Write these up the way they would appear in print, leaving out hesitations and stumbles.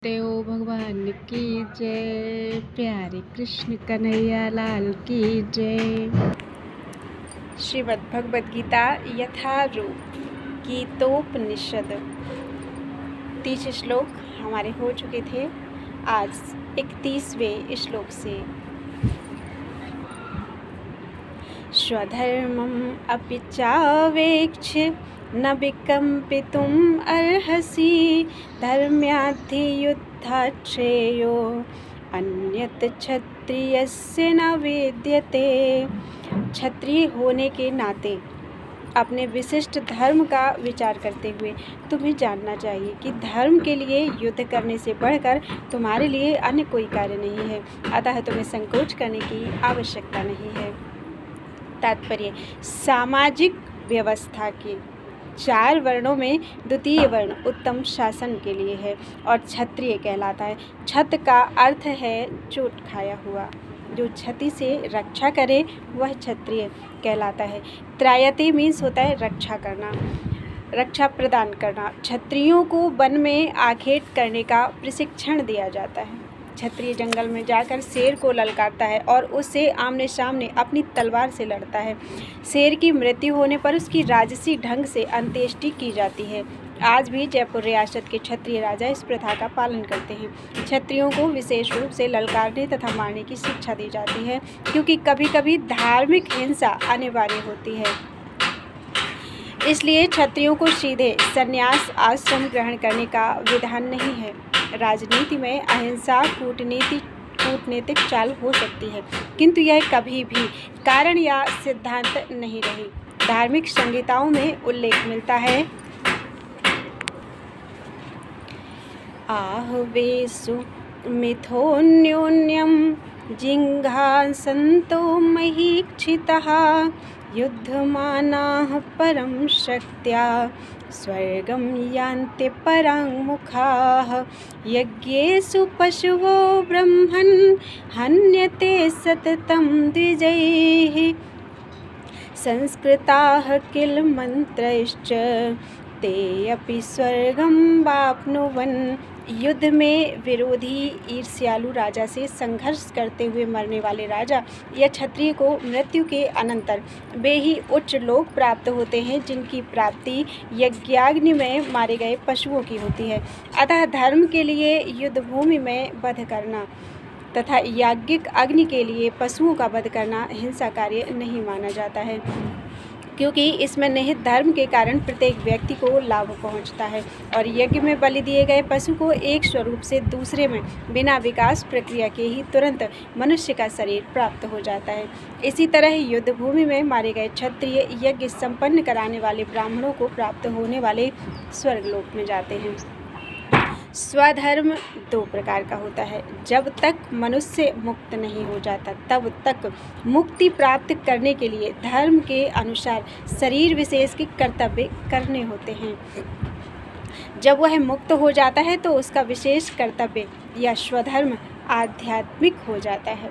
देव भगवान की जय। प्यारे कृष्ण कन्हैया लाल की जय। श्रीमद् भगवद गीता यथारूप गीतोपनिषद 30 श्लोक हमारे हो चुके थे। आज 31वें श्लोक से स्वधर्मम् अपि चावेक्ष्य न विकम्पितुम् अर्हसि धर्म्याधियुद्धात् श्रेयो अन्यत् क्षत्रियस्य न विद्यते। क्षत्रिय होने के नाते अपने विशिष्ट धर्म का विचार करते हुए तुम्हें जानना चाहिए कि धर्म के लिए युद्ध करने से बढ़कर तुम्हारे लिए अन्य कोई कार्य नहीं है, अतः तुम्हें संकोच करने की आवश्यकता नहीं है। तात्पर्य, सामाजिक व्यवस्था के 4 वर्णों में द्वितीय वर्ण उत्तम शासन के लिए है और क्षत्रिय कहलाता है। छत का अर्थ है चोट खाया हुआ, जो क्षति से रक्षा करे वह क्षत्रिय कहलाता है। त्रायते मीन्स होता है रक्षा करना, रक्षा प्रदान करना। क्षत्रियों को वन में आखेट करने का प्रशिक्षण दिया जाता है। क्षत्रिय जंगल में जाकर शेर को ललकारता है और उससे आमने सामने अपनी तलवार से लड़ता है। शेर की मृत्यु होने पर उसकी राजसी ढंग से अंत्येष्टि की जाती है। आज भी जयपुर रियासत के क्षत्रिय राजा इस प्रथा का पालन करते हैं। क्षत्रियों को विशेष रूप से ललकारने तथा मारने की शिक्षा दी जाती है, क्योंकि कभी कभी धार्मिक हिंसा अनिवार्य होती है। इसलिए क्षत्रियों को सीधे संन्यास आश्रम ग्रहण करने का विधान नहीं है। राजनीति में अहिंसा कूटनीतिक चाल हो सकती है, किंतु यह कभी भी कारण या सिद्धांत नहीं रही। धार्मिक संहिताओं में उल्लेख मिलता है, आहवेषु मिथोन्योन्यं जिघांसन्तो महीक्षितः युद्धमानाः परं शक्त्या स्वर्गं यान्ति पराङ्मुखाः यज्ञेषु पशवो ब्रह्मन् हन्यते सततं द्विजैः संस्कृताः किल मन्त्रैश्च ते अपि स्वर्गं वाप्नुवन्। युद्ध में विरोधी ईर्ष्यालु राजा से संघर्ष करते हुए मरने वाले राजा या क्षत्रिय को मृत्यु के अनंतर वे ही उच्च लोक प्राप्त होते हैं, जिनकी प्राप्ति यज्ञाग्नि में मारे गए पशुओं की होती है। अतः धर्म के लिए युद्ध भूमि में वध करना तथा याज्ञिक अग्नि के लिए पशुओं का वध करना हिंसा कार्य नहीं माना जाता है, क्योंकि इसमें निहित धर्म के कारण प्रत्येक व्यक्ति को लाभ पहुंचता है और यज्ञ में बलि दिए गए पशु को एक स्वरूप से दूसरे में बिना विकास प्रक्रिया के ही तुरंत मनुष्य का शरीर प्राप्त हो जाता है। इसी तरह युद्ध भूमि में मारे गए क्षत्रिय यज्ञ संपन्न कराने वाले ब्राह्मणों को प्राप्त होने वाले स्वर्गलोक में जाते हैं। स्वधर्म 2 प्रकार का होता है। जब तक मनुष्य मुक्त नहीं हो जाता तब तक मुक्ति प्राप्त करने के लिए धर्म के अनुसार शरीर विशेष के कर्तव्य करने होते हैं। जब वह मुक्त हो जाता है तो उसका विशेष कर्तव्य या स्वधर्म आध्यात्मिक हो जाता है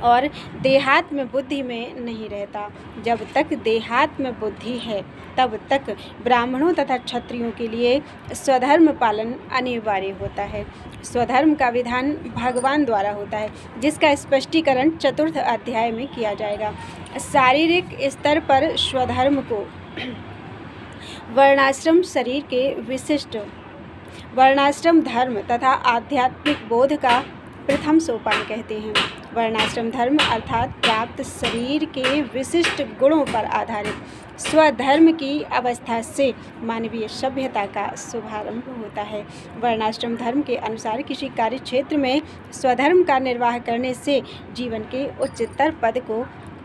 और देहात्म बुद्धि में नहीं रहता। जब तक देहात्म बुद्धि है तब तक ब्राह्मणों तथा क्षत्रियों के लिए स्वधर्म पालन अनिवार्य होता है। स्वधर्म का विधान भगवान द्वारा होता है, जिसका स्पष्टीकरण 4th अध्याय में किया जाएगा। शारीरिक स्तर पर स्वधर्म को वर्णाश्रम शरीर के विशिष्ट वर्णाश्रम धर्म तथा आध्यात्मिक बोध का प्रथम सोपान कहते हैं। वर्णाश्रम धर्म अर्थात प्राप्त शरीर के विशिष्ट गुणों पर आधारित स्वधर्म की अवस्था से मानवीय सभ्यता का शुभारंभ होता है। वर्णाश्रम धर्म के अनुसार किसी कार्य क्षेत्र में स्वधर्म का निर्वाह करने से जीवन के उच्चतर पद को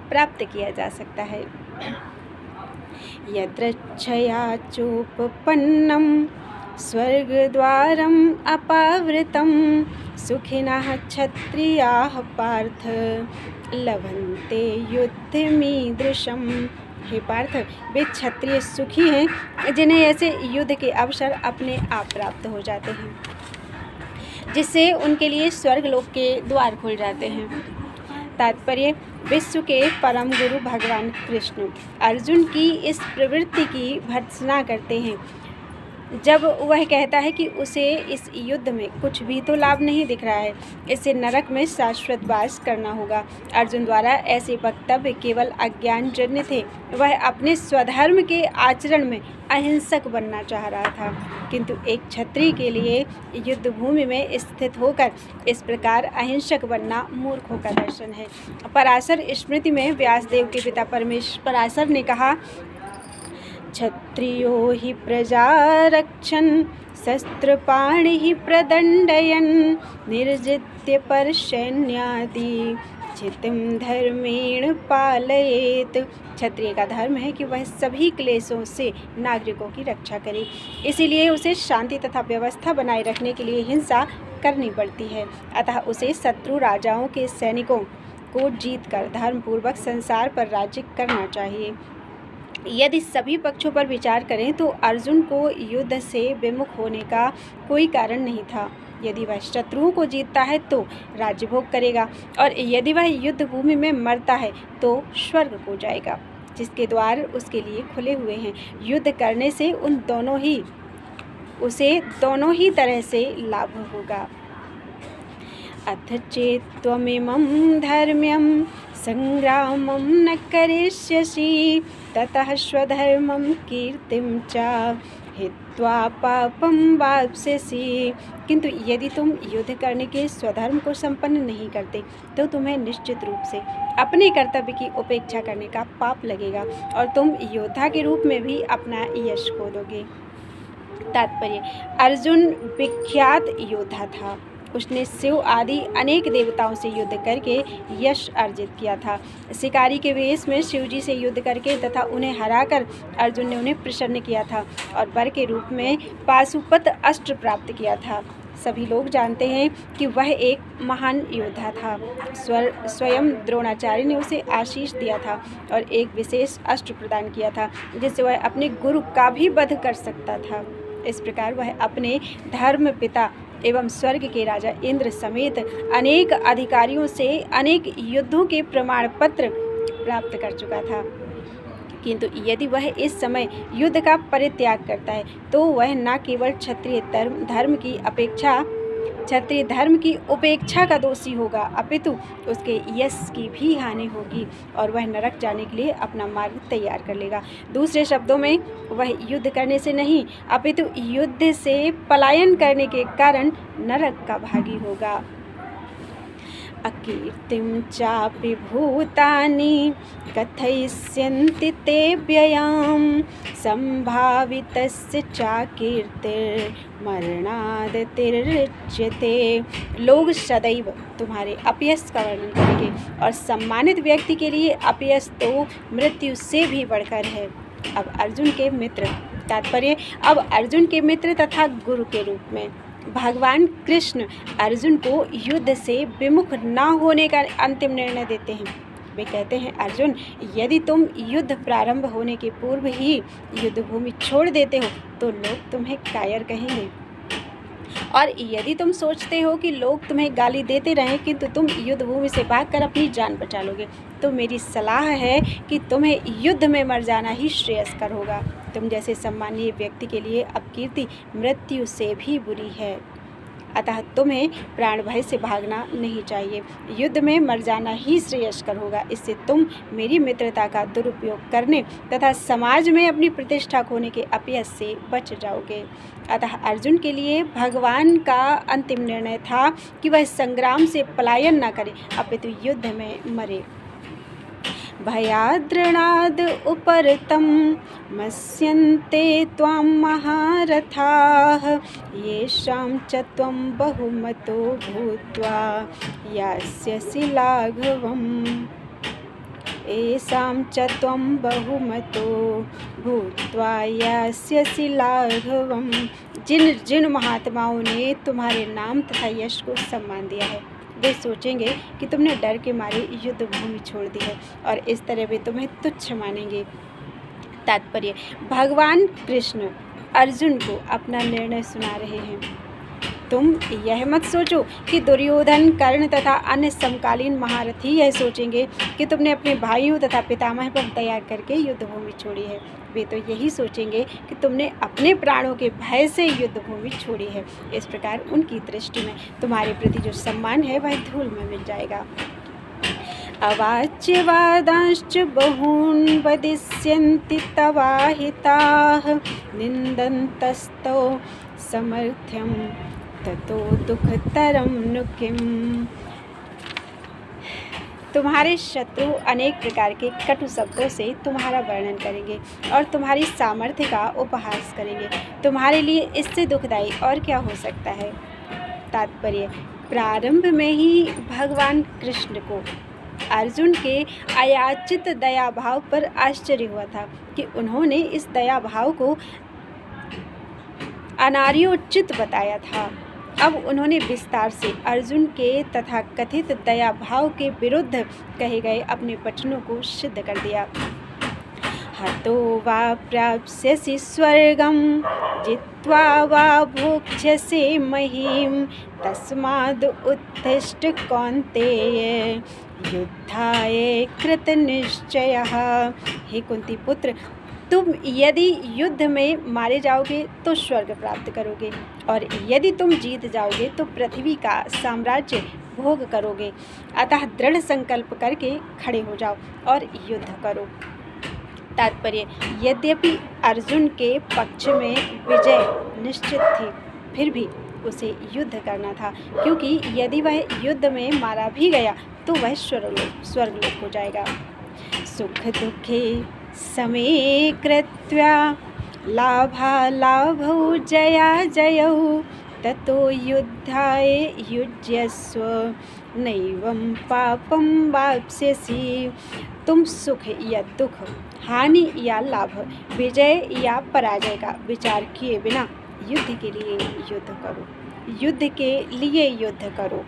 प्राप्त किया जा सकता है। यदृच्छया चोपपन्नं स्वर्गद्वारम् अपावृतं सुखिनः क्षत्रियाः पार्थ लभन्ते युद्धमीदृशम्। हे पार्थ, वे क्षत्रिय सुखी हैं जिन्हें ऐसे युद्ध के अवसर अपने आप प्राप्त हो जाते हैं, जिससे उनके लिए स्वर्गलोक के द्वार खुल जाते हैं। तात्पर्य, विश्व के परम गुरु भगवान कृष्ण अर्जुन की इस प्रवृत्ति की भर्त्सना करते हैं जब वह कहता है कि उसे इस युद्ध में कुछ भी तो लाभ नहीं दिख रहा है, इसे नरक में शाश्वत वास करना होगा। अर्जुन द्वारा ऐसे वक्तव्य केवल अज्ञानजन्य थे। वह अपने स्वधर्म के आचरण में अहिंसक बनना चाह रहा था, किंतु एक क्षत्रिय के लिए युद्ध भूमि में स्थित होकर इस प्रकार अहिंसक बनना मूर्खों का दर्शन है। पराशर स्मृति में व्यासदेव के पिता पराशर ने कहा, क्षत्रियो हि प्रजा रक्षन् शस्त्रपाणि प्रदंडयन् निर्जित्य परसैन्यादि चित्तं धर्मेण पालयेत्। क्षत्रिय का धर्म है कि वह सभी क्लेशों से नागरिकों की रक्षा करे, इसीलिए उसे शांति तथा व्यवस्था बनाए रखने के लिए हिंसा करनी पड़ती है। अतः उसे शत्रु राजाओं के सैनिकों को जीतकर धर्मपूर्वक संसार पर राज्य करना चाहिए। यदि सभी पक्षों पर विचार करें तो अर्जुन को युद्ध से विमुख होने का कोई कारण नहीं था। यदि वह शत्रुओं को जीतता है तो राज्य भोग करेगा, और यदि वह युद्ध भूमि में मरता है तो स्वर्ग को जाएगा, जिसके द्वार उसके लिए खुले हुए हैं। युद्ध करने से उसे दोनों ही तरह से लाभ होगा। अथ चेत्त्वमिमं धर्म्यं संग्रामं न करिष्यसि ततः स्वधर्मं कीर्तिं च हित्वा पापं वाप्स्यसि। किंतु यदि तुम युद्ध करने के स्वधर्म को संपन्न नहीं करते तो तुम्हें निश्चित रूप से अपने कर्तव्य की उपेक्षा करने का पाप लगेगा, और तुम योद्धा के रूप में भी अपना यश खो दोगे। तात्पर्य: अर्जुन विख्यात योद्धा था। उसने शिव आदि अनेक देवताओं से युद्ध करके यश अर्जित किया था। शिकारी के वेश में शिवजी से युद्ध करके तथा उन्हें हराकर अर्जुन ने उन्हें प्रसन्न किया था और वर के रूप में पाशुपत अस्त्र प्राप्त किया था। सभी लोग जानते हैं कि वह एक महान योद्धा था। स्वयं द्रोणाचार्य ने उसे आशीष दिया था और एक विशेष अस्त्र प्रदान किया था जिससे वह अपने गुरु का भी वध कर सकता था। इस प्रकार वह अपने धर्म पिता एवं स्वर्ग के राजा इंद्र समेत अनेक अधिकारियों से अनेक युद्धों के प्रमाण पत्र प्राप्त कर चुका था। किंतु यदि वह इस समय युद्ध का परित्याग करता है तो वह न केवल क्षत्रिय धर्म की उपेक्षा का दोषी होगा, अपितु उसके यश की भी हानि होगी और वह नरक जाने के लिए अपना मार्ग तैयार कर लेगा। दूसरे शब्दों में, वह युद्ध करने से नहीं अपितु युद्ध से पलायन करने के कारण नरक का भागी होगा। अकीर्तिं चापि भूतानि कथयिष्यन्ति ते व्ययां संभावितस्य चाकीर्तिर्मरणादतिर्च्यते। लोग सदैव तुम्हारे अपयश का वर्णन करेंगे और सम्मानित व्यक्ति के लिए अपयश तो मृत्यु से भी बढ़कर है। अब अर्जुन के मित्र तथा गुरु के रूप में भगवान कृष्ण अर्जुन को युद्ध से विमुख न होने का अंतिम निर्णय देते हैं। वे कहते हैं, अर्जुन, यदि तुम युद्ध प्रारंभ होने के पूर्व ही युद्ध भूमि छोड़ देते हो तो लोग तुम्हें कायर कहेंगे, और यदि तुम सोचते हो कि लोग तुम्हें गाली देते रहें किंतु तुम युद्ध भूमि से भागकर अपनी जान बचा लोगे, तो मेरी सलाह है कि तुम्हें युद्ध में मर जाना ही श्रेयस्कर होगा। तुम जैसे सम्मानीय व्यक्ति के लिए अपकीर्ति मृत्यु से भी बुरी है, अतः तुम्हें प्राण भय से भागना नहीं चाहिए। युद्ध में मर जाना ही श्रेयस्कर होगा। इससे तुम मेरी मित्रता का दुरुपयोग करने तथा समाज में अपनी प्रतिष्ठा खोने के अपयश से बच जाओगे। अतः अर्जुन के लिए भगवान का अंतिम निर्णय था कि वह संग्राम से पलायन न करे अपितु युद्ध में मरे। भयाद्रणाद उपरतं मस्यन्ते त्वां महारथाः येषां च त्वं बहुमतो भूत्वा यास्यसि लाघवम्। येषां च त्वं बहुमतो भूत्वा यास्यसि लाघवम्। जिन महात्माओं ने तुम्हारे नाम तथा यश को सम्मान दिया है वे सोचेंगे कि तुमने डर के मारे युद्ध भूमि छोड़ दी है और इस तरह वे तुम्हें तुच्छ मानेंगे। तात्पर्य: भगवान कृष्ण अर्जुन को अपना निर्णय सुना रहे हैं। तुम यह मत सोचो कि दुर्योधन, कर्ण तथा अन्य समकालीन महारथी यह सोचेंगे कि तुमने अपने भाइयों तथा पितामह पर दया करके युद्ध भूमि छोड़ी है। वे तो यही सोचेंगे कि तुमने अपने प्राणों के भय से युद्ध भूमि छोड़ी है। इस प्रकार उनकी दृष्टि में तुम्हारे प्रति जो सम्मान है वह धूल में मिल जाएगा। अवाच्यवादांश्च बहून् वदिष्यन्ति तवाहिताः निन्दन्तस्तो समर्थ्यं ततो दुःखतरं नु किम्। तुम्हारे शत्रु अनेक प्रकार के कटु शब्दों से तुम्हारा वर्णन करेंगे और तुम्हारी सामर्थ्य का उपहास करेंगे। तुम्हारे लिए इससे दुखदायी और क्या हो सकता है। तात्पर्य, प्रारंभ में ही भगवान कृष्ण को अर्जुन के अयाचित दया भाव पर आश्चर्य हुआ था कि उन्होंने इस दया भाव को अनार्योचित बताया था। अब उन्होंने विस्तार से अर्जुन के तथा कथित दया भाव के विरुद्ध कहे गए अपने वचनों को सिद्ध कर दिया। हतो वा प्राप्स्यसि स्वर्गं जित्वा वा भोक्ष्यसे महीं तस्माद् उत्तिष्ठ कौन्तेय युद्धाय कृतनिश्चयः। हे कुंती पुत्र, तुम यदि युद्ध में मारे जाओगे तो स्वर्ग प्राप्त करोगे और यदि तुम जीत जाओगे तो पृथ्वी का साम्राज्य भोग करोगे। अतः दृढ़ संकल्प करके खड़े हो जाओ और युद्ध करो। तात्पर्य, यद्यपि अर्जुन के पक्ष में विजय निश्चित थी, फिर भी उसे युद्ध करना था, क्योंकि यदि वह युद्ध में मारा भी गया तो वह स्वर्गलोक हो जाएगा। सुख दुखे समे कृत्वा लाभालाभौ जया जयौ ततो युद्धाय युज्यस्व नैवं पापं वाप्स्यसि। तुम सुख या दुख, हानि या लाभ, विजय या पराजय का विचार किए बिना युद्ध के लिए युद्ध करो। युद्ध के लिए युद्ध करो।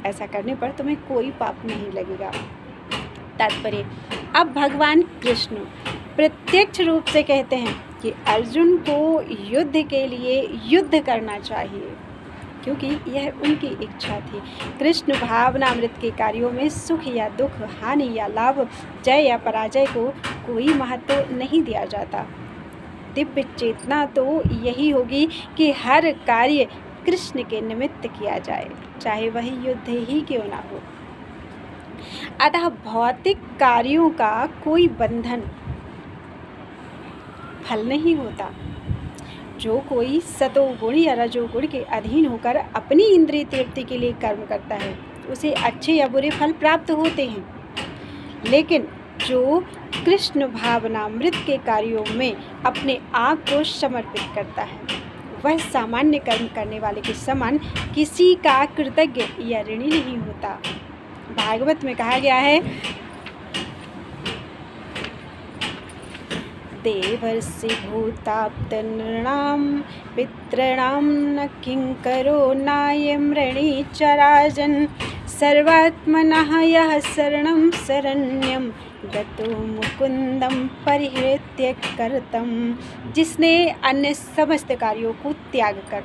ऐसा करने पर तुम्हें कोई पाप नहीं लगेगा। तात्पर्य, अब भगवान कृष्ण प्रत्यक्ष रूप से कहते हैं कि अर्जुन को युद्ध के लिए युद्ध करना चाहिए, क्योंकि यह उनकी इच्छा थी। कृष्ण भावनामृत के कार्यों में सुख या दुख, हानि या लाभ, जय या पराजय को कोई महत्व नहीं दिया जाता। दिव्य चेतना तो यही होगी कि हर कार्य कृष्ण के निमित्त किया जाए, चाहे वह युद्ध ही क्यों ना हो। अतः भौतिक कार्यों का कोई बंधन फल नहीं होता। जो कोई सतोगुण या रजोगुण के अधीन होकर अपनी इंद्रिय तृप्ति के लिए कर्म करता है, उसे अच्छे या बुरे फल प्राप्त होते हैं। लेकिन जो कृष्ण भावनामृत के कार्यों में अपने आप को समर्पित करता है, वह सामान्य कर्म करने वाले के समान किसी का कृतज्ञ या ऋणी नहीं होता। भागवत में कहा गया है, देवर्षि भूताप्त नृणां पितॄणां न किंकरो नायं ऋणी च राजन् सर्वात्मनः यः शरणं शरण्यं गतो मुकुंदम परिहृत्य कर्तम। जिसने अन्य समस्त कार्यों को त्याग कर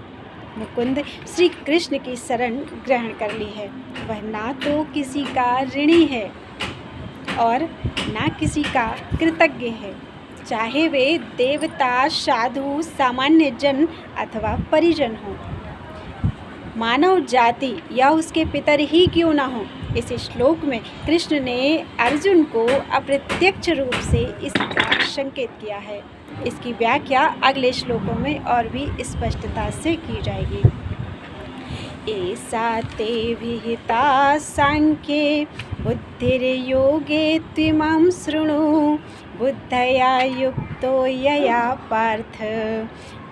मुकुंद श्री कृष्ण की शरण ग्रहण कर ली है, वह ना तो किसी का ऋणी है और ना किसी का कृतज्ञ है, चाहे वे देवता, साधु, सामान्य जन अथवा परिजन हो, मानव जाति या उसके पितर ही क्यों ना हो। इस श्लोक में कृष्ण ने अर्जुन को अप्रत्यक्ष रूप से इसका संकेत किया है। इसकी व्याख्या अगले श्लोकों में और भी स्पष्टता से की जाएगी। एषा ते विहिता सांख्ये बुद्धिर्योगे त्विमां शृणु बुद्धया युक्तो यया पार्थ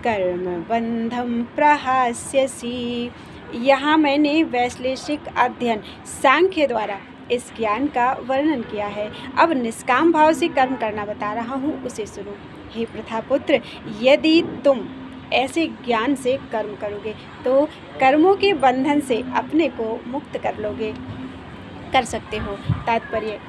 कर्मबंधं प्रहास्यसि। यहाँ मैंने वैश्लेषिक अध्ययन सांख्य द्वारा इस ज्ञान का वर्णन किया है। अब निष्काम भाव से कर्म करना बता रहा हूँ, उसे सुनो। हे प्रथापुत्र, यदि तुम ऐसे ज्ञान से कर्म करोगे तो कर्मों के बंधन से अपने को मुक्त कर सकते हो। तात्पर्य,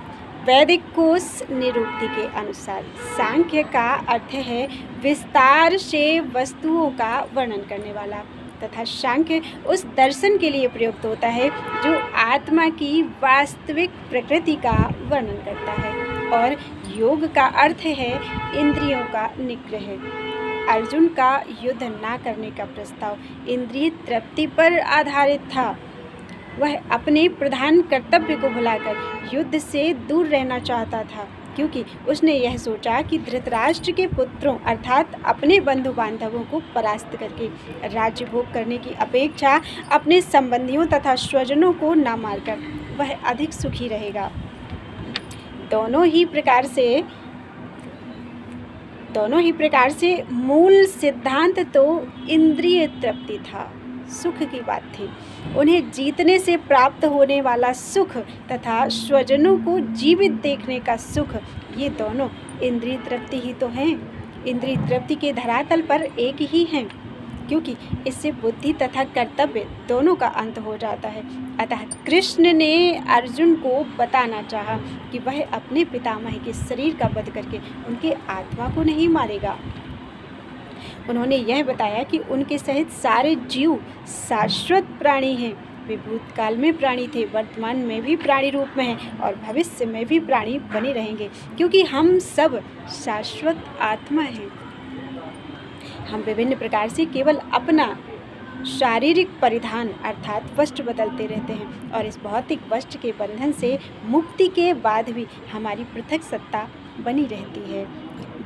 वैदिक कोश निरूक्ति के अनुसार सांख्य का अर्थ है विस्तार से वस्तुओं का वर्णन करने वाला। तथा सांख्य उस दर्शन के लिए प्रयुक्त होता है जो आत्मा की वास्तविक प्रकृति का वर्णन करता है, और योग का अर्थ है इंद्रियों का निग्रह। अर्जुन का युद्ध ना करने का प्रस्ताव इंद्रिय तृप्ति पर आधारित था। वह अपने प्रधान कर्तव्य को भुलाकर युद्ध से दूर रहना चाहता था, क्योंकि उसने यह सोचा कि धृतराष्ट्र के पुत्रों अर्थात अपने बंधु बांधवों को परास्त करके राज्य भोग करने की अपेक्षा अपने संबंधियों तथा स्वजनों को न मारकर वह अधिक सुखी रहेगा। दोनों ही प्रकार से मूल सिद्धांत तो इंद्रिय तृप्ति था, सुख की बात थी। उन्हें जीतने से प्राप्त होने वाला सुख तथा स्वजनों को जीवित देखने का सुख, ये दोनों इंद्रिय तृप्ति ही तो हैं। इंद्रिय तृप्ति के धरातल पर एक ही हैं, क्योंकि इससे बुद्धि तथा कर्तव्य दोनों का अंत हो जाता है। अतः कृष्ण ने अर्जुन को बताना चाहा कि वह अपने पितामह के शरीर का वध करके उनके आत्मा को नहीं मारेगा। उन्होंने यह बताया कि उनके सहित सारे जीव शाश्वत प्राणी हैं। वे भूतकाल में प्राणी थे, वर्तमान में भी प्राणी रूप में हैं और भविष्य में भी प्राणी बने रहेंगे, क्योंकि हम सब शाश्वत आत्मा हैं। हम विभिन्न प्रकार से केवल अपना शारीरिक परिधान अर्थात वस्त्र बदलते रहते हैं, और इस भौतिक वस्त्र के बंधन से मुक्ति के बाद भी हमारी पृथक सत्ता बनी रहती है।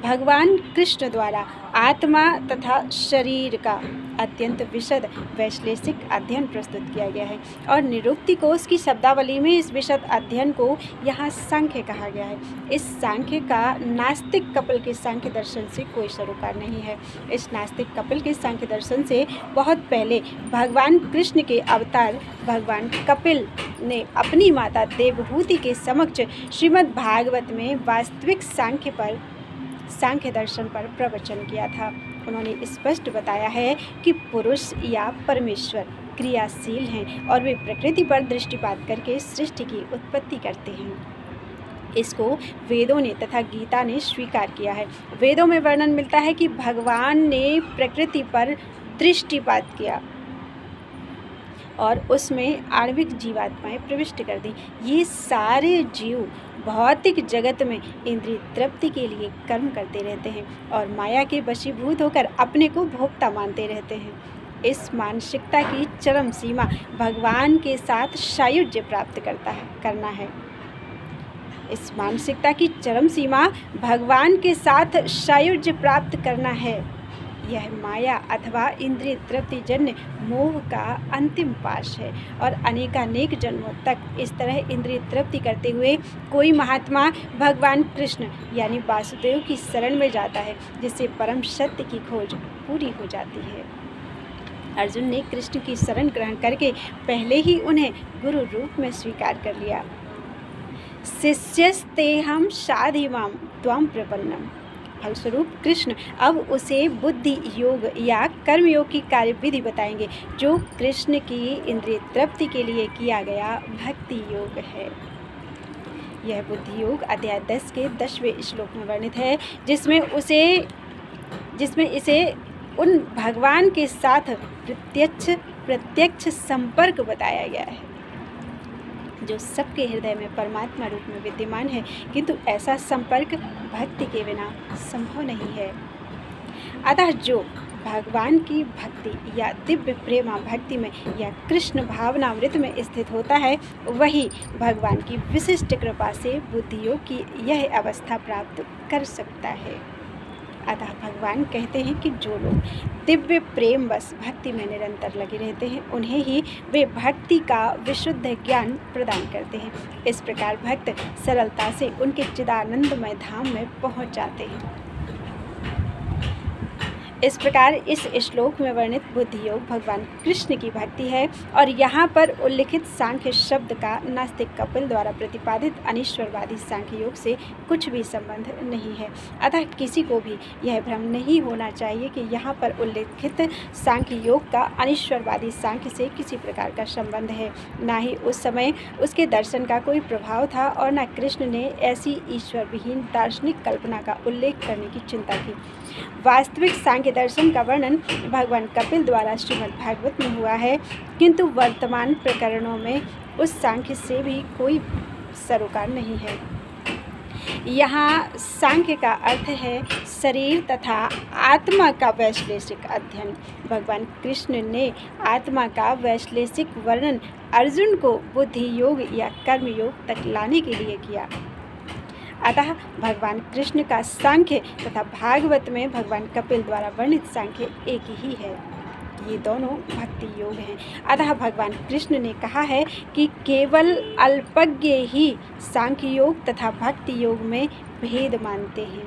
भगवान कृष्ण द्वारा आत्मा तथा शरीर का अत्यंत विशद वैश्लेषिक अध्ययन प्रस्तुत किया गया है, और निरुक्ति कोश की शब्दावली में इस विशद अध्ययन को यहाँ सांख्य कहा गया है। इस सांख्य का नास्तिक कपिल के सांख्य दर्शन से कोई सरोकार नहीं है। इस नास्तिक कपिल के सांख्य दर्शन से बहुत पहले भगवान कृष्ण के अवतार भगवान कपिल ने अपनी माता देवहूति के समक्ष श्रीमद् भागवत में वास्तविक सांख्य दर्शन पर प्रवचन किया था। उन्होंने स्पष्ट बताया है कि पुरुष या परमेश्वर क्रियाशील हैं और वे प्रकृति पर दृष्टिपात करके सृष्टि की उत्पत्ति करते हैं। इसको वेदों ने तथा गीता ने स्वीकार किया है। वेदों में वर्णन मिलता है कि भगवान ने प्रकृति पर दृष्टिपात किया और उसमें आणविक जीवात्माएं प्रविष्ट कर दी। ये सारे जीव भौतिक जगत में इंद्रिय तृप्ति के लिए कर्म करते रहते हैं और माया के वशीभूत होकर अपने को भोक्ता मानते रहते हैं। इस मानसिकता की चरम सीमा भगवान के साथ सायुज्य प्राप्त करना है। इस मानसिकता की चरम सीमा भगवान के साथ सायुज्य प्राप्त करना है। यह माया अथवा इंद्रिय तृप्ति जन्य मोह का अंतिम पाश है, और अनेकानेक जन्मों तक इस तरह इंद्रिय तृप्ति करते हुए कोई महात्मा भगवान कृष्ण यानी वासुदेव की शरण में जाता है, जिससे परम सत्य की खोज पूरी हो जाती है। अर्जुन ने कृष्ण की शरण ग्रहण करके पहले ही उन्हें गुरु रूप में स्वीकार कर लिया। शिष्यस्तेहं साधिमां त्वां प्रपन्नम। फलस्वरूप कृष्ण अब उसे बुद्धि योग या कर्म योग की कार्य विधि बताएंगे, जो कृष्ण की इंद्रिय तृप्ति के लिए किया गया भक्ति योग है। यह बुद्धि योग अध्याय 10 के 10वें श्लोक में वर्णित है, जिसमें इसे उन भगवान के साथ प्रत्यक्ष संपर्क बताया गया है जो सबके हृदय में परमात्मा रूप में विद्यमान है, किंतु ऐसा संपर्क भक्ति के बिना संभव नहीं है। अतः जो भगवान की भक्ति या दिव्य प्रेमा भक्ति में या कृष्ण भावनामृत में स्थित होता है, वही भगवान की विशिष्ट कृपा से बुद्धि योग की यह अवस्था प्राप्त कर सकता है। अतः भगवान कहते हैं कि जो लोग दिव्य प्रेम बस भक्ति में निरंतर लगे रहते हैं, उन्हें ही वे भक्ति का विशुद्ध ज्ञान प्रदान करते हैं। इस प्रकार भक्त सरलता से उनके चिदानंदमय धाम में पहुंच जाते हैं। इस प्रकार इस श्लोक में वर्णित बुद्धि योग भगवान कृष्ण की भक्ति है, और यहाँ पर उल्लिखित सांख्य शब्द का नास्तिक कपिल द्वारा प्रतिपादित अनीश्वरवादी सांख्य योग से कुछ भी संबंध नहीं है। अतः किसी को भी यह भ्रम नहीं होना चाहिए कि यहाँ पर उल्लिखित सांख्य योग का अनीश्वरवादी सांख्य से किसी प्रकार का संबंध है। ना ही उस समय उसके दर्शन का कोई प्रभाव था, और न कृष्ण ने ऐसी ईश्वर विहीन दार्शनिक कल्पना का उल्लेख करने की चिंता की। वास्तविक सांख्य के दर्शन का वर्णन भगवान कपिल द्वारा श्रीमद् भागवत में हुआ है, किंतु वर्तमान प्रकरणों में उस सांख्य से भी कोई सरोकार नहीं है। यहाँ सांख्य का अर्थ है शरीर तथा आत्मा का वैश्लेषिक अध्ययन। भगवान कृष्ण ने आत्मा का वैश्लेषिक वर्णन अर्जुन को बुद्धि योग या कर्म योग तक लाने के लिए किया। अतः भगवान कृष्ण का सांख्य तथा भागवत में भगवान कपिल द्वारा वर्णित सांख्य एक ही है। ये दोनों भक्ति योग हैं। अतः भगवान कृष्ण ने कहा है कि केवल अल्पज्ञ ही सांख्य योग तथा भक्ति योग में भेद मानते हैं।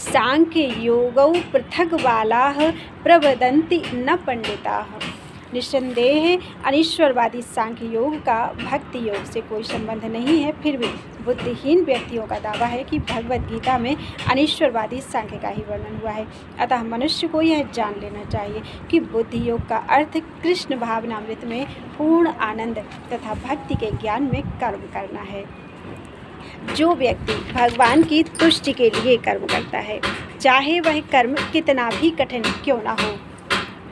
सांख्य योगौ पृथक बालाः प्रवदन्ति न पंडिताः। निस्संदेह अनीश्वरवादी सांख्य योग का भक्ति योग से कोई संबंध नहीं है, फिर भी बुद्धिहीन व्यक्तियों का दावा है कि भगवद गीता में अनीश्वरवादी सांख्य का ही वर्णन हुआ है। अतः मनुष्य को यह जान लेना चाहिए कि बुद्धि योग का अर्थ कृष्ण भावनामृत में पूर्ण आनंद तथा भक्ति के ज्ञान में कर्म करना है। जो व्यक्ति भगवान की तुष्टि के लिए कर्म करता है, चाहे वह कर्म कितना भी कठिन क्यों ना हो,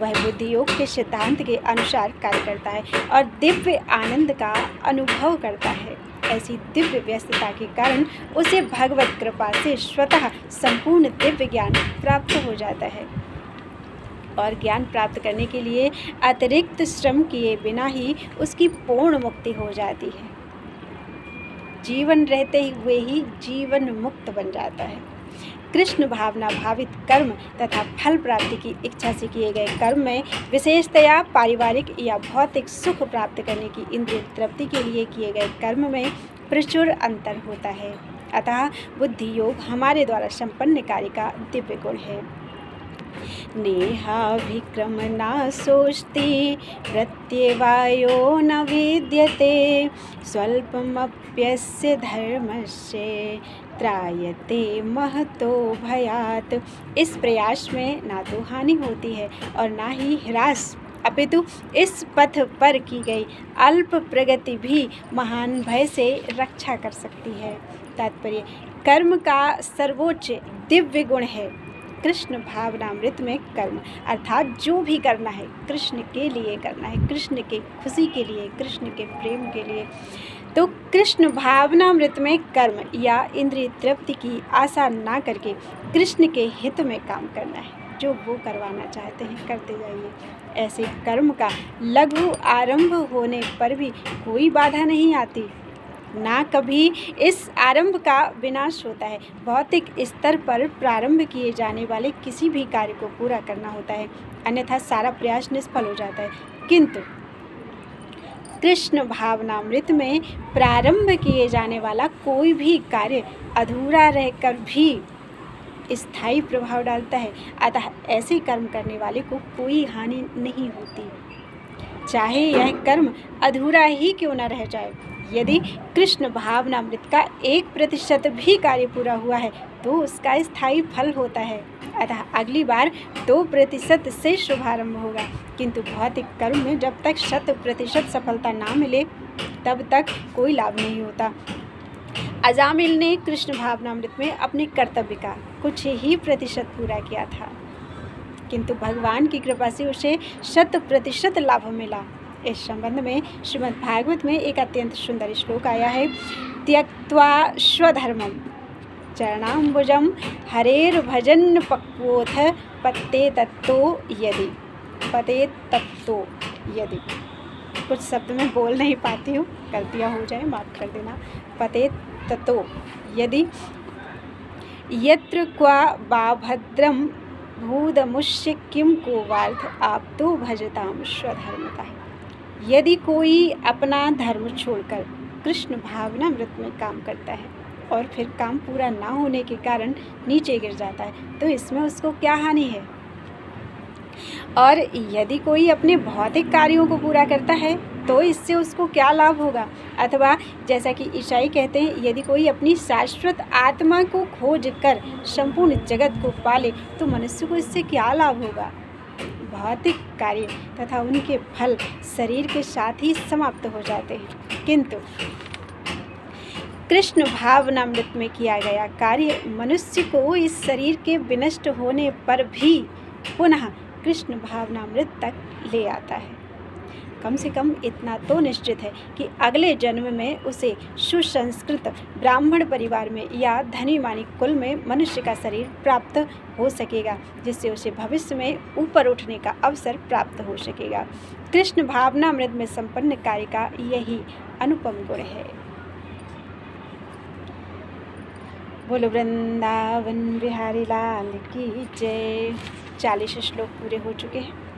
वह बुद्धि योग के सिद्धांत के अनुसार कार्य करता है और दिव्य आनंद का अनुभव करता है। ऐसी दिव्य व्यस्तता के कारण उसे भगवत कृपा से स्वतः संपूर्ण दिव्य ज्ञान प्राप्त हो जाता है और ज्ञान प्राप्त करने के लिए अतिरिक्त श्रम किए बिना ही उसकी पूर्ण मुक्ति हो जाती है। जीवन रहते हुए ही जीवन मुक्त बन जाता है। कृष्ण भावना भावित कर्म तथा फल प्राप्ति की इच्छा से किए गए कर्म में विशेषतया पारिवारिक या भौतिक सुख प्राप्त करने की इंद्रिय तृप्ति के लिए किए गए कर्म में प्रचुर अंतर होता है। अतः बुद्धि योग हमारे द्वारा संपन्न कार्य का दिव्य गुण है। नेहाभिक्रम न सोष्टि प्रत्यवायो न विद्यते स्वल्पमप्यस्य धर्मस्य त्रायते महतो भयात्। इस प्रयास में ना तो हानि होती है और ना ही ह्रास, अपितु इस पथ पर की गई अल्प प्रगति भी महान भय से रक्षा कर सकती है। तात्पर्य, कर्म का सर्वोच्च दिव्य गुण है कृष्ण भावनामृत में कर्म, अर्थात जो भी करना है कृष्ण के लिए करना है, कृष्ण के खुशी के लिए, कृष्ण के प्रेम के लिए। तो कृष्ण भावनामृत में कर्म या इंद्रिय तृप्ति की आशा ना करके कृष्ण के हित में काम करना है। जो वो करवाना चाहते हैं करते जाइए। ऐसे कर्म का लघु आरंभ होने पर भी कोई बाधा नहीं आती, ना कभी इस आरंभ का विनाश होता है। भौतिक स्तर पर प्रारंभ किए जाने वाले किसी भी कार्य को पूरा करना होता है, अन्यथा सारा प्रयास निष्फल हो जाता है। किंतु कृष्ण भावनामृत में प्रारंभ किए जाने वाला कोई भी कार्य अधूरा रहकर भी स्थायी प्रभाव डालता है। अतः ऐसे कर्म करने वाले को कोई हानि नहीं होती, चाहे यह कर्म अधूरा ही क्यों न रह जाए। यदि कृष्ण भावनामृत का 1% भी कार्य पूरा हुआ है तो उसका स्थायी फल होता है। अतः अगली बार 2% से शुभारंभ होगा, किंतु भौतिक कर्म में जब तक 100% सफलता ना मिले तब तक कोई लाभ नहीं होता। अजामिल ने कृष्ण भावनामृत में अपने कर्तव्य का कुछ ही प्रतिशत पूरा किया था, किंतु भगवान की कृपा से उसे 100% लाभ मिला। इस संबंध में श्रीमद् भागवत में एक अत्यंत सुंदर श्लोक आया है। त्यक्त्वा स्वधर्मं चरणाम्बुजं हरेर्भजन् पक्वोऽथ पते तत्तो यदि। पते तत्तो यदि, कुछ शब्द में बोल नहीं पाती हूँ, गलतियाँ हो जाए माफ़ कर देना। पते तत्तो यदि यत्र क्वा वा भद्रं भूदमुष्य किं को वार्थ आप तो भजताम स्वधर्मतः। यदि कोई अपना धर्म छोड़कर कृष्ण भावनामृत में काम करता है और फिर काम पूरा ना होने के कारण नीचे गिर जाता है तो इसमें उसको क्या हानि है। और यदि कोई अपने भौतिक कार्यों को पूरा करता है तो इससे उसको क्या लाभ होगा। अथवा जैसा कि ईसाई कहते हैं, यदि कोई अपनी शाश्वत आत्मा को खोज कर संपूर्ण जगत को पाले तो मनुष्य को इससे क्या लाभ होगा। भौतिक कार्य तथा उनके फल शरीर के साथ ही समाप्त हो जाते हैं, किंतु कृष्ण भावनामृत में किया गया कार्य मनुष्य को इस शरीर के विनष्ट होने पर भी पुनः कृष्ण भावनामृत तक ले आता है। कम से कम इतना तो निश्चित है कि अगले जन्म में उसे सुसंस्कृत ब्राह्मण परिवार में या धनी मानी कुल में मनुष्य का शरीर प्राप्त हो सकेगा, जिससे उसे भविष्य में ऊपर उठने का अवसर प्राप्त हो सकेगा। कृष्ण भावनामृत में संपन्न कार्य का यही अनुपम गुण है। बोलो वृंदावन बिहारी लाल की जय। 40 श्लोक पूरे हो चुके हैं।